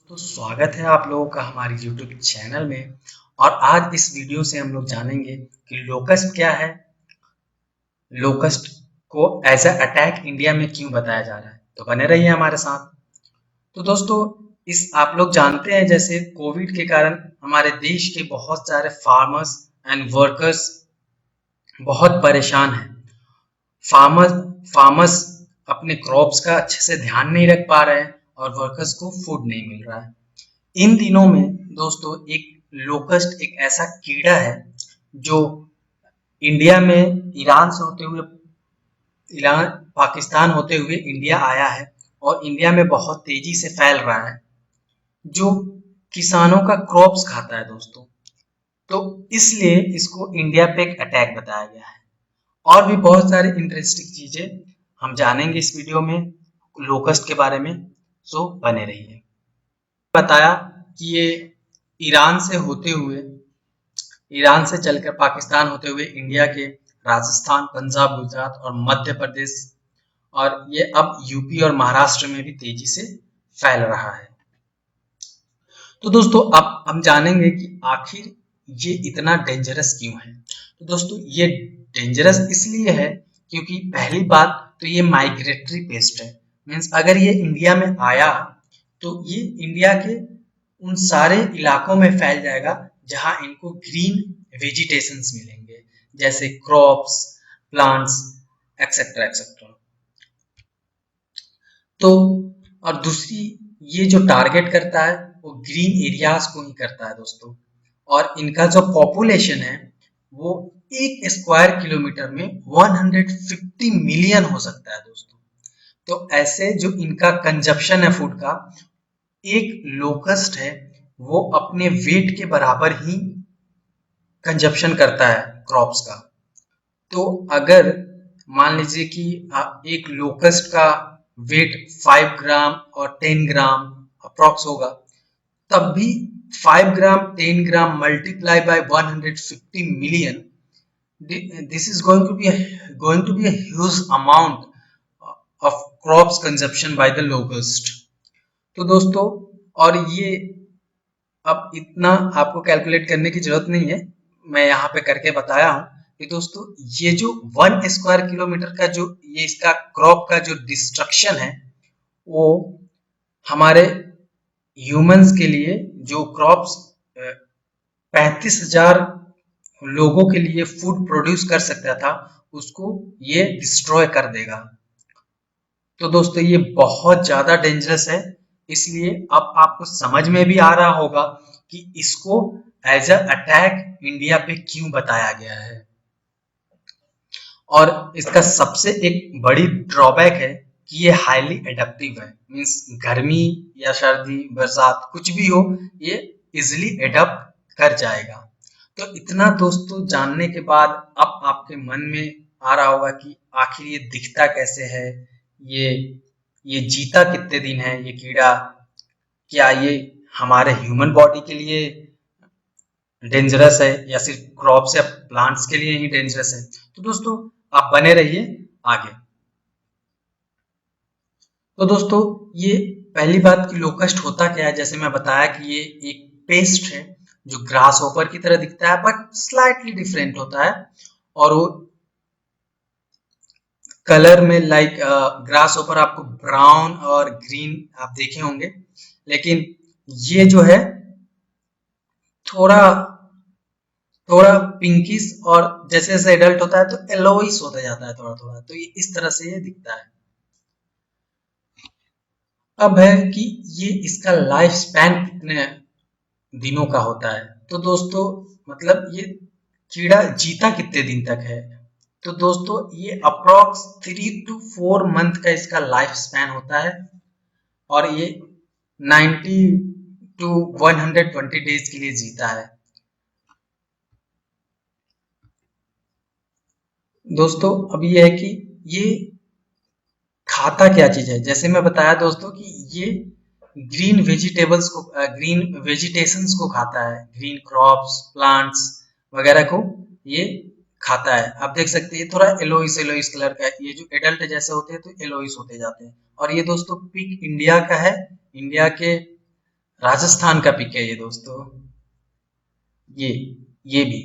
तो स्वागत है आप लोगों का हमारी YouTube चैनल में। और आज इस वीडियो से हम लोग जानेंगे कि लोकस्ट क्या है, लोकस्ट को एज अ अटैक इंडिया में क्यों बताया जा रहा है। तो बने रहिए हमारे साथ। तो दोस्तों, इस आप लोग जानते हैं जैसे कोविड के कारण हमारे देश के बहुत सारे फार्मर्स एंड वर्कर्स बहुत परेशान हैं। फार्मर्स फार्मर्स अपने क्रॉप्स का अच्छे से ध्यान नहीं रख पा रहे हैं और वर्कर्स को फूड नहीं मिल रहा है। इन दिनों में दोस्तों एक लोकस्ट एक ऐसा कीड़ा है जो इंडिया में ईरान पाकिस्तान होते हुए इंडिया आया है और इंडिया में बहुत तेजी से फैल रहा है, जो किसानों का क्रॉप्स खाता है दोस्तों। तो इसलिए इसको इंडिया पे एक अटैक बताया गया है। और भी बहुत सारी इंटरेस्टिंग चीजें हम जानेंगे इस वीडियो में लोकस्ट के बारे में। सो बने रहिए। बताया कि ये ईरान से होते हुए ईरान से चलकर पाकिस्तान होते हुए इंडिया के राजस्थान, पंजाब, गुजरात और मध्य प्रदेश और ये अब यूपी और महाराष्ट्र में भी तेजी से फैल रहा है। तो दोस्तों अब हम जानेंगे कि आखिर ये इतना डेंजरस क्यों है। तो दोस्तों ये डेंजरस इसलिए है क्योंकि पहली बात तो ये माइग्रेटरी पेस्ट है। मीन्स अगर ये इंडिया में आया तो ये इंडिया के उन सारे इलाकों में फैल जाएगा जहां इनको ग्रीन वेजिटेशंस मिलेंगे, जैसे क्रॉप्स, प्लांट्स, एक्सेट्रा एक्सेट्रा। तो और दूसरी, ये जो टारगेट करता है वो ग्रीन एरियाज को ही करता है दोस्तों। और इनका जो पॉपुलेशन है वो 1 स्क्वायर किलोमीटर में 150 मिलियन हो सकता है दोस्तों। तो ऐसे जो इनका कंजप्शन है फूड का, एक लोकस्ट है वो अपने वेट के बराबर ही कंजप्शन करता है क्रॉप्स का। तो अगर मान लीजिए कि एक लोकस्ट का वेट 5 ग्राम और 10 ग्राम अप्रॉक्स होगा, तब भी 5 gram 10 gram multiply by 150 million, this is going to be a huge amount of crops consumption by the locust। तो दोस्तों, और ये अब इतना आपको कैलकुलेट करने की जरूरत नहीं है, मैं यहाँ पे करके बताया हूँ कि दोस्तों ये जो 1 स्क्वायर किलोमीटर का जो ये इसका क्रॉप का जो डिस्ट्रक्शन है वो हमारे ह्यूमंस के लिए जो क्रॉप्स 35,000 लोगों के लिए फूड प्रोड्यूस कर सकता था उसको ये डिस्ट्रॉय कर देगा। तो दोस्तों ये बहुत ज्यादा डेंजरस है। इसलिए अब आपको समझ में भी आ रहा होगा कि इसको एज अ अटैक इंडिया पे क्यों बताया गया है। और इसका सबसे एक बड़ी ड्रॉबैक है कि ये हाईली एडेप्टिव है। मीन्स गर्मी या सर्दी, बरसात कुछ भी हो, ये इजिली एडप्ट कर जाएगा। तो इतना दोस्तों जानने के बाद अब आपके मन में आ रहा होगा कि आखिर ये दिखता कैसे है, ये ये जीता कितने दिन है ये कीड़ा, क्या ये हमारे ह्यूमन बॉडी के लिए डेंजरस है या सिर्फ क्रॉप्स या प्लांट्स के लिए ही डेंजरस है। तो दोस्तों आप बने रहिए आगे। तो दोस्तों ये पहली बात कि लोकस्ट होता क्या है, जैसे मैं बताया कि ये एक पेस्ट है जो ग्रास होपर की तरह दिखता है बट स्लाइटली डिफरेंट होता है। और वो कलर में लाइक ग्रास होपर आपको ब्राउन और ग्रीन आप देखे होंगे, लेकिन ये जो है थोड़ा थोड़ा पिंकिश, और जैसे जैसे एडल्ट होता है तो येलोइश होता जाता है थोड़ा थोड़ा। तो ये इस तरह से ये दिखता है। अब है कि ये इसका लाइफ स्पैन कितने दिनों का होता है। तो दोस्तों मतलब ये कीड़ा जीता कितने दिन तक है। तो दोस्तों ये अप्रॉक्स 3 to 4 मंथ का इसका लाइफ स्पैन होता है और ये 90 to 120 डेज के लिए जीता है। दोस्तों अब ये है कि ये खाता क्या चीज है। जैसे मैं बताया दोस्तों कि ये ग्रीन वेजिटेशंस को खाता है, ग्रीन क्रॉप्स, प्लांट्स वगैरह को ये खाता है। आप देख सकते हैं थोड़ा येलोइश येलोइश कलर का है। ये जो एडल्ट जैसे होते हैं तो येलोइश होते जाते हैं। और ये दोस्तों पिक इंडिया का है, इंडिया के राजस्थान का पिक है ये दोस्तों। ये ये भी।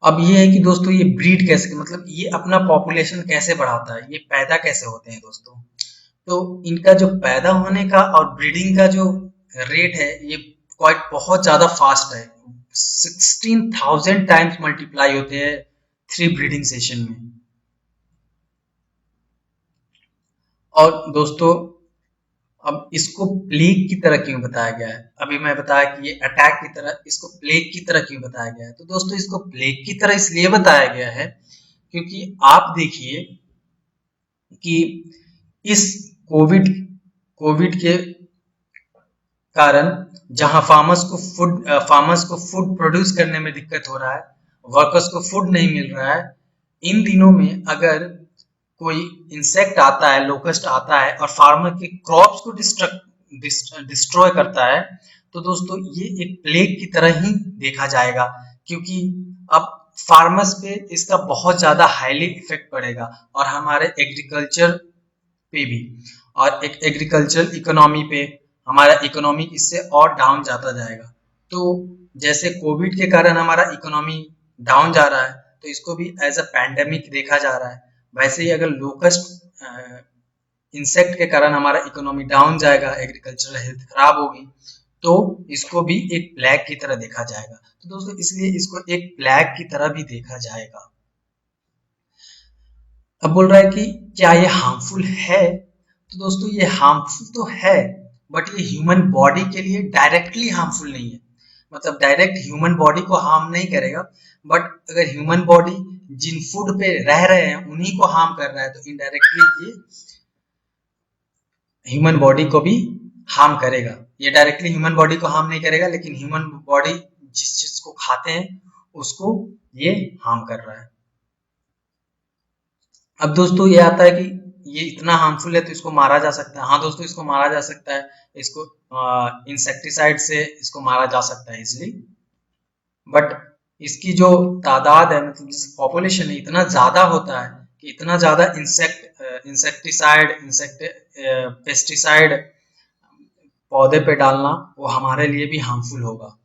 अब ये है कि दोस्तों ये ब्रीड कैसे, मतलब ये अपना पॉपुलेशन कैसे बढ़ाता है, ये पैदा कैसे होते हैं दोस्तों। तो इनका जो पैदा होने का और ब्रीडिंग का जो रेट है ये क्वाइट बहुत ज्यादा फास्ट है। 16,000 टाइम्स मल्टीप्लाई होते हैं 3 ब्रीडिंग सेशन में। और दोस्तों अब इसको प्लेग की तरह क्यों बताया गया है, अभी मैं बताया कि ये अटैक की तरह, इसको प्लेग की तरह क्यों बताया गया है। तो दोस्तों इसको प्लेग की तरह इसलिए बताया गया है क्योंकि आप देखिए कि इस कोविड कोविड के कारण जहां फार्मर्स को फूड प्रोड्यूस करने में दिक्कत हो रहा है, वर्कर्स को फूड नहीं मिल रहा है, इन दिनों में अगर कोई इंसेक्ट आता है, लोकस्ट आता है और फार्मर के क्रॉप्स को डिस्ट्रॉय करता है, तो दोस्तों ये एक प्लेग की तरह ही देखा जाएगा। क्योंकि अब फार्मर्स पे इसका बहुत ज्यादा हाईली इफेक्ट पड़ेगा और हमारे एग्रीकल्चर पे भी, और एक एग्रीकल्चरल इकोनॉमी पे, हमारा इकोनॉमी इससे और डाउन जाता जाएगा। तो जैसे कोविड के कारण हमारा इकोनॉमी डाउन जा रहा है, तो इसको भी एज अ पैंडेमिक देखा जा रहा है। वैसे ही अगर लोकस्ट इंसेक्ट के कारण हमारा इकोनॉमी डाउन जाएगा, एग्रीकल्चरल हेल्थ खराब होगी, तो इसको भी एक प्लेग की तरह देखा जाएगा। तो दोस्तों इसलिए इसको एक प्लेग की तरह भी देखा जाएगा। अब बोल रहा है कि क्या ये हार्मफुल है, तो दोस्तों ये हार्मफुल तो है, बट ये ह्यूमन बॉडी के लिए डायरेक्टली हार्मफुल नहीं है। मतलब डायरेक्ट ह्यूमन बॉडी को हार्म नहीं करेगा, बट अगर ह्यूमन बॉडी जिन फूड पे रह रहे हैं उन्हीं को हार्म कर रहा है, तो इनडायरेक्टली ये ह्यूमन बॉडी को भी हार्म करेगा। ये डायरेक्टली ह्यूमन बॉडी को हार्म नहीं करेगा, लेकिन ह्यूमन बॉडी जिस चीज को खाते हैं उसको ये हार्म कर रहा है। अब दोस्तों ये आता है कि ये इतना हार्मफुल है तो इसको मारा जा सकता है। हाँ दोस्तों इसको मारा जा सकता है, इसको इंसेक्टिसाइड से इसको मारा जा सकता है इजिली। बट इसकी जो तादाद है, मतलब जिस पॉपुलेशन है, इतना ज्यादा होता है कि इतना ज्यादा इंसेक्टिसाइड पेस्टिसाइड पौधे पे डालना वो हमारे लिए भी हार्मफुल होगा।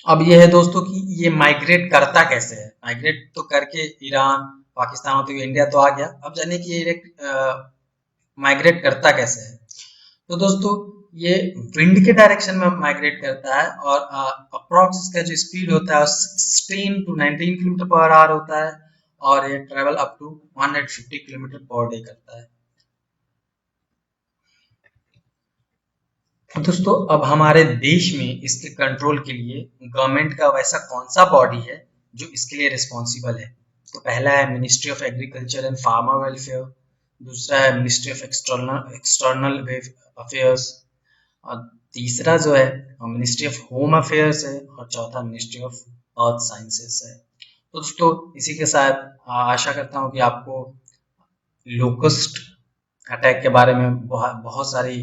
अब ये है दोस्तों कि ये माइग्रेट करता कैसे है। माइग्रेट तो करके ईरान, पाकिस्तान होते हुए इंडिया तो आ गया। अब जानिए कि ये माइग्रेट करता कैसे है। तो दोस्तों ये विंड के डायरेक्शन में माइग्रेट करता है और अप्रॉक्स इसका जो स्पीड होता है 16 to 19 किलोमीटर पर आवर होता है, और ये travel up to 150 kilometre per day करता है। दोस्तों अब हमारे देश में इसके कंट्रोल के लिए गवर्नमेंट का वैसा कौन सा बॉडी है जो इसके लिए रिस्पॉन्सिबल है। तो पहला है ministry of agriculture and farmer welfare, दूसरा है ministry of external external affairs, और तीसरा जो है मिनिस्ट्री ऑफ होम अफेयर्स है, और चौथा मिनिस्ट्री ऑफ अर्थ साइंसेस है। तो दोस्तों इसी के साथ आशा करता हूँ कि आपको लोकस्ट अटैक के बारे में बहुत सारी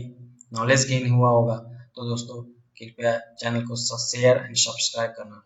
नॉलेज गेन हुआ होगा। तो दोस्तों कृपया चैनल को शेयर एंड सब्सक्राइब करना